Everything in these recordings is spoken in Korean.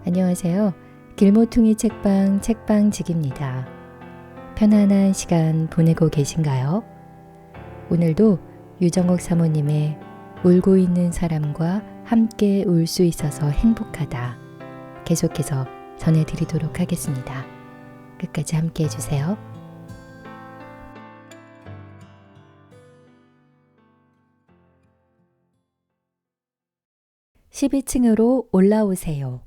안녕하세요. 길모퉁이 책방 책방직입니다. 편안한 시간 보내고 계신가요? 오늘도 유정옥 사모님의 울고 있는 사람과 함께 울 수 있어서 행복하다. 계속해서 전해드리도록 하겠습니다. 끝까지 함께 해주세요. 12층으로 올라오세요.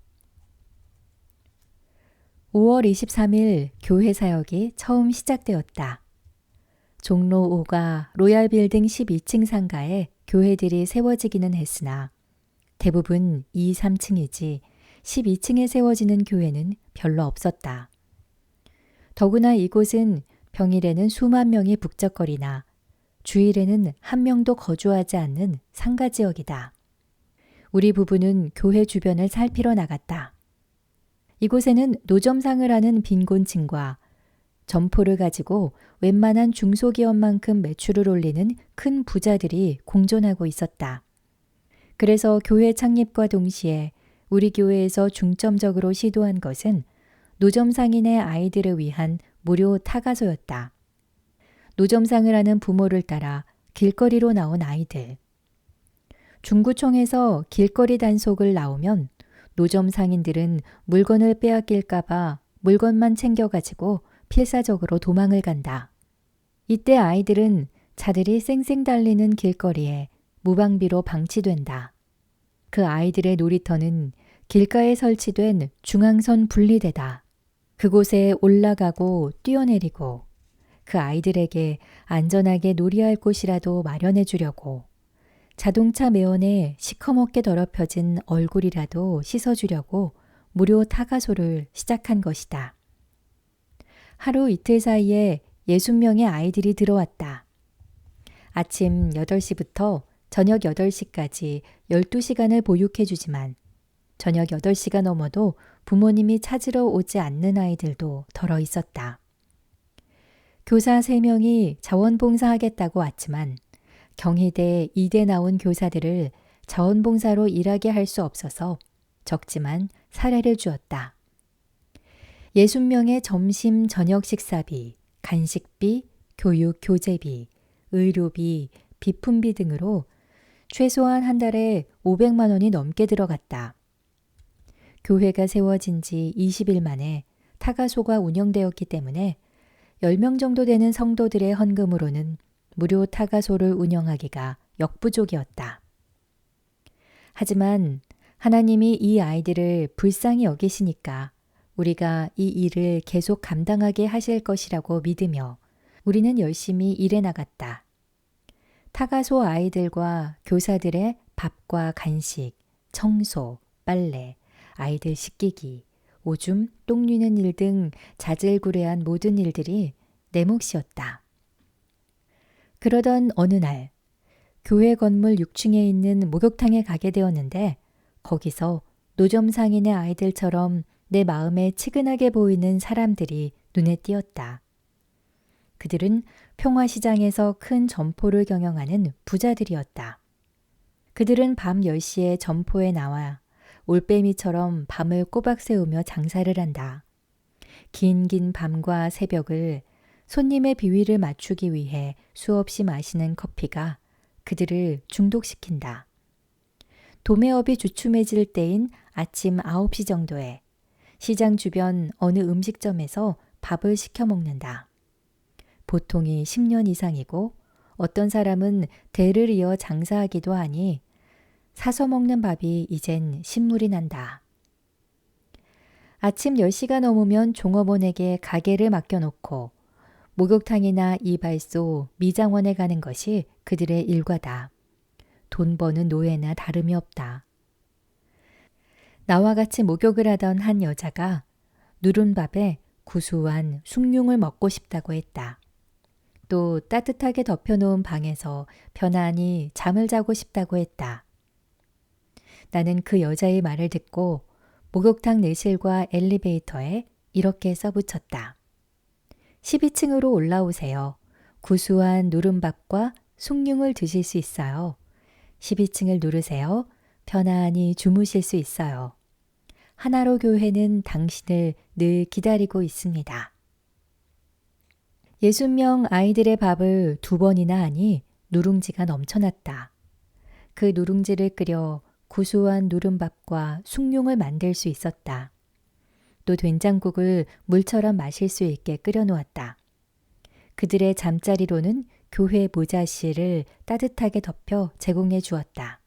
5월 23일 교회 사역이 처음 시작되었다. 종로 5가 로얄빌딩 12층 상가에 교회들이 세워지기는 했으나 대부분 2, 3층이지 12층에 세워지는 교회는 별로 없었다. 더구나 이곳은 평일에는 수만 명이 북적거리나 주일에는 한 명도 거주하지 않는 상가 지역이다. 우리 부부는 교회 주변을 살피러 나갔다. 이곳에는 노점상을 하는 빈곤층과 점포를 가지고 웬만한 중소기업만큼 매출을 올리는 큰 부자들이 공존하고 있었다. 그래서 교회 창립과 동시에 우리 교회에서 중점적으로 시도한 것은 노점상인의 아이들을 위한 무료 타가소였다. 노점상을 하는 부모를 따라 길거리로 나온 아이들. 중구청에서 길거리 단속을 나오면 노점 상인들은 물건을 빼앗길까봐 물건만 챙겨가지고 필사적으로 도망을 간다. 이때 아이들은 차들이 쌩쌩 달리는 길거리에 무방비로 방치된다. 그 아이들의 놀이터는 길가에 설치된 중앙선 분리대다. 그곳에 올라가고 뛰어내리고 그 아이들에게 안전하게 놀이할 곳이라도 마련해 주려고 자동차 매연에 시커멓게 더럽혀진 얼굴이라도 씻어주려고 무료 타가소를 시작한 것이다. 하루 이틀 사이에 60명의 아이들이 들어왔다. 아침 8시부터 저녁 8시까지 12시간을 보육해주지만 저녁 8시가 넘어도 부모님이 찾으러 오지 않는 아이들도 덜어 있었다. 교사 3명이 자원봉사하겠다고 왔지만 경희대, 이대 나온 교사들을 자원봉사로 일하게 할 수 없어서 적지만 사례를 주었다. 60명의 점심, 저녁 식사비, 간식비, 교육, 교재비, 의료비, 비품비 등으로 최소한 한 달에 500만 원이 넘게 들어갔다. 교회가 세워진 지 20일 만에 타가소가 운영되었기 때문에 10명 정도 되는 성도들의 헌금으로는 무료 타가소를 운영하기가 역부족이었다. 하지만 하나님이 이 아이들을 불쌍히 여기시니까 우리가 이 일을 계속 감당하게 하실 것이라고 믿으며 우리는 열심히 일해 나갔다. 타가소 아이들과 교사들의 밥과 간식, 청소, 빨래, 아이들 씻기기, 오줌, 똥 누는 일 등 자질구레한 모든 일들이 내 몫이었다. 그러던 어느 날 교회 건물 6층에 있는 목욕탕에 가게 되었는데 거기서 노점상인의 아이들처럼 내 마음에 치근하게 보이는 사람들이 눈에 띄었다. 그들은 평화시장에서 큰 점포를 경영하는 부자들이었다. 그들은 밤 10시에 점포에 나와 올빼미처럼 밤을 꼬박 새우며 장사를 한다. 긴 밤과 새벽을 손님의 비위를 맞추기 위해 수없이 마시는 커피가 그들을 중독시킨다. 도매업이 주춤해질 때인 아침 9시 정도에 시장 주변 어느 음식점에서 밥을 시켜 먹는다. 보통이 10년 이상이고 어떤 사람은 대를 이어 장사하기도 하니 사서 먹는 밥이 이젠 신물이 난다. 아침 10시가 넘으면 종업원에게 가게를 맡겨놓고 목욕탕이나 이발소, 미장원에 가는 것이 그들의 일과다. 돈 버는 노예나 다름이 없다. 나와 같이 목욕을 하던 한 여자가 누른밥에 구수한 숭늉을 먹고 싶다고 했다. 또 따뜻하게 덮여놓은 방에서 편안히 잠을 자고 싶다고 했다. 나는 그 여자의 말을 듣고 목욕탕 내실과 엘리베이터에 이렇게 써붙였다. 12층으로 올라오세요. 구수한 누른밥과 숭늉을 드실 수 있어요. 12층을 누르세요. 편안히 주무실 수 있어요. 하나로 교회는 당신을 늘 기다리고 있습니다. 60명 아이들의 밥을 2번이나 하니 누룽지가 넘쳐났다. 그 누룽지를 끓여 구수한 누른밥과 숭늉을 만들 수 있었다. 또 된장국을 물처럼 마실 수 있게 끓여 놓았다. 그들의 잠자리로는 교회 모자실을 따뜻하게 덮여 제공해 주었다.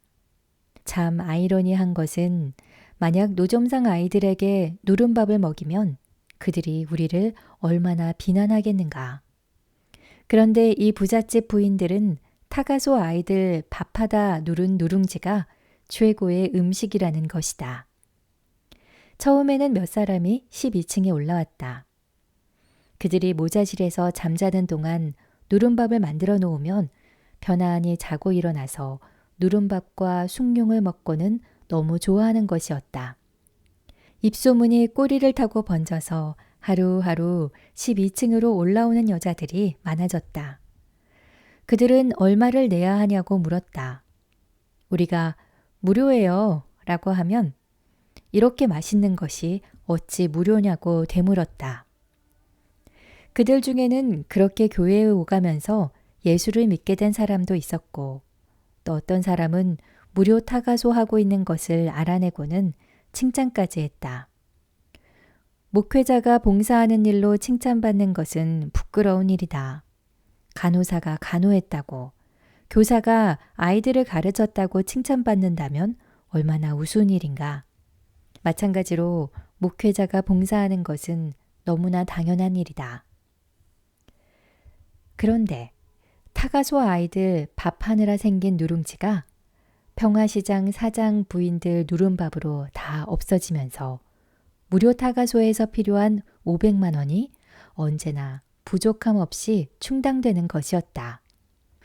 참 아이러니한 것은 만약 노점상 아이들에게 누른밥을 먹이면 그들이 우리를 얼마나 비난하겠는가. 그런데 이 부잣집 부인들은 타가소 아이들 밥하다 누른 누룽지가 최고의 음식이라는 것이다. 처음에는 몇 사람이 12층에 올라왔다. 그들이 모자실에서 잠자는 동안 누른밥을 만들어 놓으면 편안히 자고 일어나서 누른밥과 숭늉을 먹고는 너무 좋아하는 것이었다. 입소문이 꼬리를 타고 번져서 하루하루 12층으로 올라오는 여자들이 많아졌다. 그들은 얼마를 내야 하냐고 물었다. 우리가 무료예요 라고 하면 이렇게 맛있는 것이 어찌 무료냐고 되물었다. 그들 중에는 그렇게 교회에 오가면서 예수를 믿게 된 사람도 있었고 또 어떤 사람은 무료 타가소 하고 있는 것을 알아내고는 칭찬까지 했다. 목회자가 봉사하는 일로 칭찬받는 것은 부끄러운 일이다. 간호사가 간호했다고, 교사가 아이들을 가르쳤다고 칭찬받는다면 얼마나 우스운 일인가. 마찬가지로 목회자가 봉사하는 것은 너무나 당연한 일이다. 그런데 타가소 아이들 밥하느라 생긴 누룽지가 평화시장 사장 부인들 누른밥으로 다 없어지면서 무료 타가소에서 필요한 500만 원이 언제나 부족함 없이 충당되는 것이었다.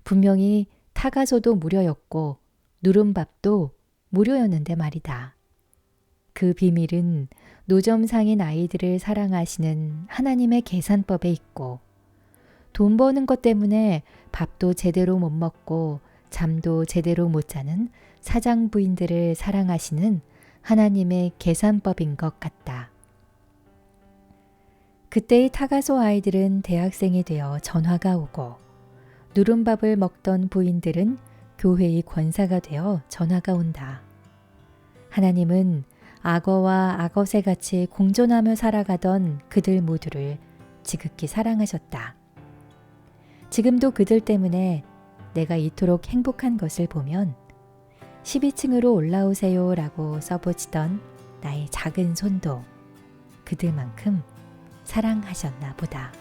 분명히 타가소도 무료였고 누른밥도 무료였는데 말이다. 그 비밀은 노점상인 아이들을 사랑하시는 하나님의 계산법에 있고 돈 버는 것 때문에 밥도 제대로 못 먹고 잠도 제대로 못 자는 사장 부인들을 사랑하시는 하나님의 계산법인 것 같다. 그때의 타가소 아이들은 대학생이 되어 전화가 오고 누른밥을 먹던 부인들은 교회의 권사가 되어 전화가 온다. 하나님은 악어와 악어새같이 공존하며 살아가던 그들 모두를 지극히 사랑하셨다. 지금도 그들 때문에 내가 이토록 행복한 것을 보면 12층으로 올라오세요 라고 써붙이던 나의 작은 손도 그들만큼 사랑하셨나 보다.